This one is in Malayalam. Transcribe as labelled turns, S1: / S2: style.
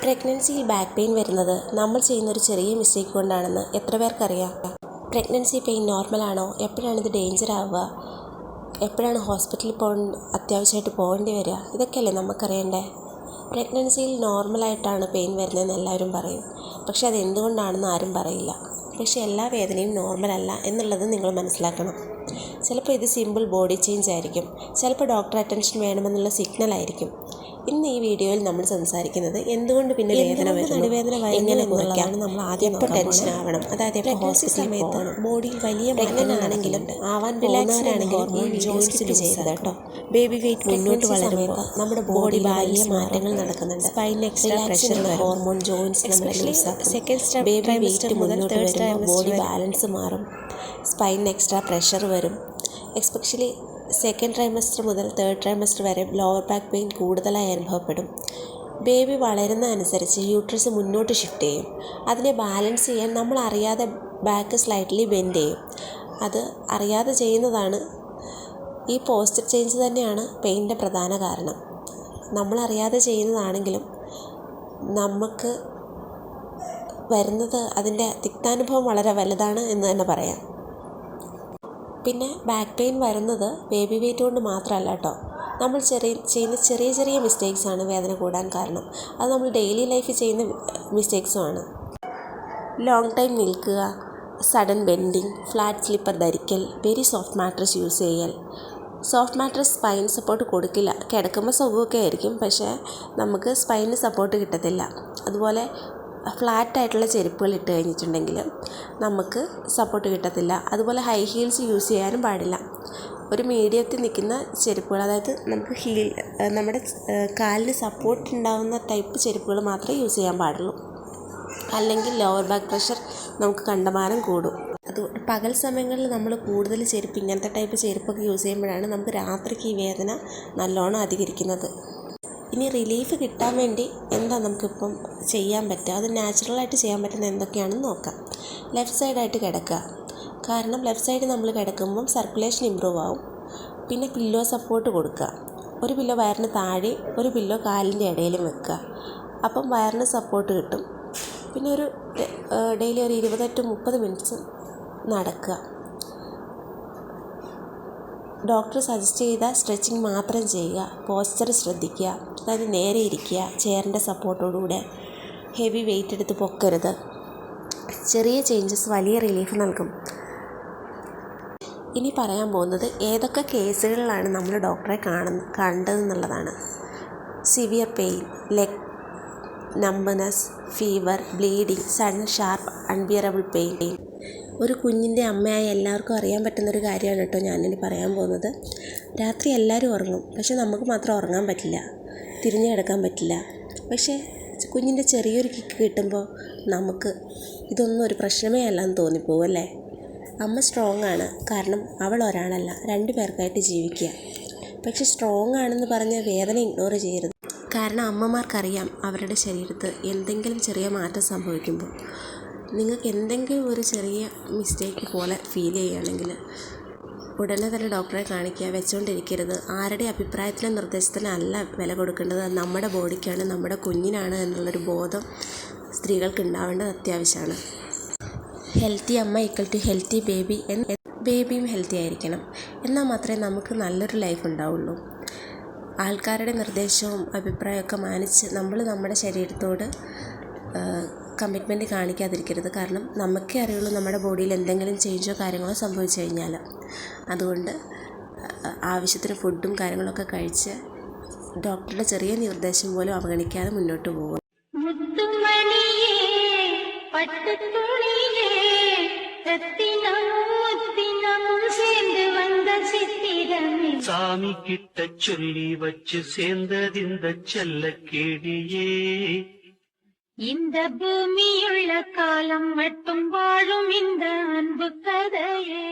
S1: പ്രഗ്നൻസിയിൽ ബാക്ക് പെയിൻ വരുന്നത് നമ്മൾ ചെയ്യുന്നൊരു ചെറിയ മിസ്റ്റേക്ക് കൊണ്ടാണെന്ന് എത്ര പേർക്കറിയാം? Pregnancy pain നോർമലാണോ? എപ്പോഴാണ് ഇത് ഡേഞ്ചർ ആവുക? എപ്പോഴാണ് ഹോസ്പിറ്റലിൽ അത്യാവശ്യമായിട്ട് പോകേണ്ടി വരിക? ഇതൊക്കെയല്ലേ നമുക്കറിയണ്ടേ? പ്രഗ്നൻസിയിൽ നോർമലായിട്ടാണ് പെയിൻ വരുന്നതെന്ന് എല്ലാവരും പറയും. പക്ഷെ അതെന്തുകൊണ്ടാണെന്ന് ആരും പറയില്ല. പക്ഷെ എല്ലാ വേദനയും നോർമലല്ല എന്നുള്ളത് നിങ്ങൾ മനസ്സിലാക്കണം. ചിലപ്പോൾ ഇത് സിമ്പിൾ ബോഡി ചേഞ്ച് ആയിരിക്കും, ചിലപ്പോൾ ഡോക്ടർ അറ്റൻഷൻ വേണമെന്നുള്ള സിഗ്നൽ ആയിരിക്കും. ഇന്ന് ഈ വീഡിയോയിൽ നമ്മൾ സംസാരിക്കുന്നത് എന്തുകൊണ്ട് പിന്നെ വേദന നടുവേദന എങ്ങനെ കുറയ്ക്കാം, നമ്മൾ ആദ്യം എപ്പോൾ ടെൻഷൻ ആവണം, അതായത് പ്രഗ്നൻസി സമയത്ത് ബോഡിയിൽ വലിയ മാറ്റങ്ങളാണെങ്കിലും ആവാൻ പോകുന്നവരാണെങ്കിലും ജോയിൻസിൽ ചെയ്തത് കേട്ടോ. ബേബി വെയിറ്റ് മുന്നോട്ട് വളരുമ്പോൾ നമ്മുടെ ബോഡി വലിയ മാറ്റങ്ങൾ നടക്കുന്നുണ്ട്. Spine extra pressure, hormone, joints നമ്മൾ ലൂസാക്കും. സെക്കൻഡ് സ്റ്റെപ്പ് ബേബി വെയിറ്റ് മുന്നോട്ട് വരുമ്പോൾ ബോഡി ബാലൻസ് മാറും, സ്പൈൻ എക്സ്ട്രാ പ്രഷർ വരും. എസ്പെഷ്യലി സെക്കൻഡ് ട്രൈമസ്റ്റർ മുതൽ തേർഡ് ട്രൈമസ്റ്റർ വരെ ലോവർ ബാക്ക് പെയിൻ കൂടുതലായി അനുഭവപ്പെടും. ബേബി വളരുന്ന അനുസരിച്ച് യൂട്രസ് മുന്നോട്ട് ഷിഫ്റ്റ് ചെയ്യും. അതിനെ ബാലൻസ് ചെയ്യാൻ നമ്മൾ അറിയാതെ ബാക്ക് സ്ലൈറ്റ്ലി ബെൻഡ് ചെയ്യും. അത് അറിയാതെ ചെയ്യുന്നതാണ്. ഈ പോസ്ചർ ചേഞ്ച് തന്നെയാണ് പെയിൻ്റെ പ്രധാന കാരണം. നമ്മളറിയാതെ ചെയ്യുന്നതാണെങ്കിലും നമുക്ക് വരുന്നത് അതിൻ്റെ തിക്താനുഭവം വളരെ വലുതാണ് എന്ന് തന്നെ പറയാം. പിന്നെ ബാക്ക് പെയിൻ വരുന്നത് ബേബി വെയിറ്റ് കൊണ്ട് മാത്രമല്ല കേട്ടോ. നമ്മൾ ചെയ്യുന്ന ചെറിയ ചെറിയ മിസ്റ്റേക്സാണ് വേദന കൂടാൻ കാരണം. അത് നമ്മൾ ഡെയിലി ലൈഫിൽ ചെയ്യുന്ന മിസ്റ്റേക്സുമാണ്. ലോങ് ടൈം നിൽക്കുക, സഡൻ ബെൻഡിങ്, ഫ്ലാറ്റ് സ്ലിപ്പർ ധരിക്കൽ, വെരി സോഫ്റ്റ് മാട്രസ് യൂസ് ചെയ്യൽ. സോഫ്റ്റ് മാട്രസ് സ്പൈൻ സപ്പോർട്ട് കൊടുക്കില്ല. കിടക്കുമ്പോൾ സുഖമൊക്കെ ആയിരിക്കും, പക്ഷേ നമുക്ക് സ്പൈനിന് സപ്പോർട്ട് കിട്ടത്തില്ല. അതുപോലെ ഫ്ലാറ്റായിട്ടുള്ള ചെരുപ്പുകൾ ഇട്ട് കഴിഞ്ഞിട്ടുണ്ടെങ്കിൽ നമുക്ക് സപ്പോർട്ട് കിട്ടത്തില്ല. അതുപോലെ ഹൈ ഹീൽസ് യൂസ് ചെയ്യാനും പാടില്ല. ഒരു മീഡിയത്തിൽ നിൽക്കുന്ന ചെരുപ്പുകൾ, അതായത് നമുക്ക് നമ്മുടെ കാലിന് സപ്പോർട്ട് ഉണ്ടാകുന്ന ടൈപ്പ് ചെരുപ്പുകൾ മാത്രമേ യൂസ് ചെയ്യാൻ പാടുള്ളൂ. അല്ലെങ്കിൽ ലോവർ ബാക്ക് പ്രഷർ നമുക്ക് കണ്ടമാനം കൂടും. അതുകൊണ്ട് പകൽ സമയങ്ങളിൽ നമ്മൾ കൂടുതൽ ചെരുപ്പ്, ഇങ്ങനത്തെ ടൈപ്പ് ചെരുപ്പൊക്കെ യൂസ് ചെയ്യുമ്പോഴാണ് നമുക്ക് രാത്രിക്ക് ഈ വേദന നല്ലോണം അധികരിക്കുന്നത്. ഇനി റിലീഫ് കിട്ടാൻ വേണ്ടി എന്താ നമുക്കിപ്പം ചെയ്യാൻ പറ്റുക, അത് നാച്ചുറലായിട്ട് ചെയ്യാൻ പറ്റുന്ന എന്തൊക്കെയാണെന്ന് നോക്കാം. ലെഫ്റ്റ് സൈഡായിട്ട് കിടക്കുക. കാരണം ലെഫ്റ്റ് സൈഡ് നമ്മൾ കിടക്കുമ്പം സർക്കുലേഷൻ ഇമ്പ്രൂവ് ആവും. പിന്നെ പില്ലോ സപ്പോർട്ട് കൊടുക്കുക. ഒരു പില്ലോ വയറിന് താഴെ, ഒരു പില്ലോ കാലിൻ്റെ ഇടയിലും വെക്കുക. അപ്പം വയറിന് സപ്പോർട്ട് കിട്ടും. പിന്നെ ഒരു ഡെയിലി ഒരു 20 to 30 മിനിറ്റ്സ് നടക്കുക. ഡോക്ടർ സജസ്റ്റ് ചെയ്ത സ്ട്രെച്ചിങ് മാത്രം ചെയ്യുക. പോസ്ചർ ശ്രദ്ധിക്കുക, അതായത് നേരെ ഇരിക്കുക, ചെയറിൻ്റെ സപ്പോർട്ടോടുകൂടെ. ഹെവി വെയിറ്റ് എടുത്ത് പൊക്കരുത്. ചെറിയ ചേഞ്ചസ് വലിയ റിലീഫ് നൽകും. ഇനി പറയാൻ പോകുന്നത് ഏതൊക്കെ കേസുകളിലാണ് നമ്മൾ ഡോക്ടറെ കണ്ടതെന്നുള്ളതാണ്. Severe pain, leg numbness, fever, bleeding, sudden sharp unbearable pain. ഒരു കുഞ്ഞിൻ്റെ അമ്മയായി എല്ലാവർക്കും അറിയാൻ പറ്റുന്നൊരു കാര്യമാണ് കേട്ടോ ഞാനിനി പറയാൻ പോകുന്നത്. രാത്രി എല്ലാവരും ഉറങ്ങും, പക്ഷെ നമുക്ക് മാത്രം ഉറങ്ങാൻ പറ്റില്ല, തിരിഞ്ഞു കിടക്കാൻ പറ്റില്ല. പക്ഷേ കുഞ്ഞിൻ്റെ ചെറിയൊരു കിക്ക് കിട്ടുമ്പോൾ നമുക്ക് ഇതൊന്നും ഒരു പ്രശ്നമേ അല്ലെന്ന് തോന്നിപ്പോവും അല്ലേ? അമ്മ സ്ട്രോങ് ആണ്, കാരണം അവൾ ഒരാളല്ല, 2 പേർക്കായിട്ട് ജീവിക്കുക. പക്ഷെ സ്ട്രോങ് ആണെന്ന് പറഞ്ഞ് വേദന ഇഗ്നോർ ചെയ്യരുത്. കാരണം അമ്മമാർക്കറിയാം അവരുടെ ശരീരത്ത് എന്തെങ്കിലും ചെറിയ മാറ്റം സംഭവിക്കുമ്പോൾ. നിങ്ങൾക്ക് എന്തെങ്കിലും ഒരു ചെറിയ മിസ്റ്റേക്ക് പോലെ ഫീൽ ചെയ്യുകയാണെങ്കിൽ ഉടനെ തന്നെ ഡോക്ടറെ കാണിക്കുക. വെച്ചുകൊണ്ടിരിക്കരുത്. ആരുടെ അഭിപ്രായത്തിനും നിർദ്ദേശത്തിനും അല്ല വില കൊടുക്കേണ്ടത്. നമ്മുടെ ബോഡിക്കാണ്, നമ്മുടെ കുഞ്ഞിനാണ് എന്നുള്ളൊരു ബോധം സ്ത്രീകൾക്ക് ഉണ്ടാവേണ്ടത് അത്യാവശ്യമാണ്. ഹെൽത്തി അമ്മ ഈക്വൽ ടു ഹെൽത്തി ബേബി. ബേബിയും ഹെൽത്തി ആയിരിക്കണം, എന്നാൽ മാത്രമേ നമുക്ക് നല്ലൊരു ലൈഫ് ഉണ്ടാവുള്ളൂ. ആൾക്കാരുടെ നിർദ്ദേശവും അഭിപ്രായമൊക്കെ മാനിച്ച് നമ്മൾ നമ്മുടെ ശരീരത്തോട് കമ്മിറ്റ്മെൻറ്റ് കാണിക്കാതിരിക്കരുത്. കാരണം നമുക്കേ അറിയുള്ളൂ നമ്മുടെ ബോഡിയിൽ എന്തെങ്കിലും ചേഞ്ചോ കാര്യങ്ങളോ സംഭവിച്ചു കഴിഞ്ഞാൽ. അതുകൊണ്ട് ആവശ്യത്തിന് ഫുഡും കാര്യങ്ങളൊക്കെ കഴിച്ച് ഡോക്ടറുടെ ചെറിയ നിർദ്ദേശം പോലും അവഗണിക്കാതെ മുന്നോട്ട് പോകുക.
S2: சாமி கிட்ட சொல்லி வச்சு சேர்ந்ததிந்த செல்லக்கேடியே. இந்த பூமியுள்ள காலம் மட்டும் வாழும் இந்த அன்பு கதையே.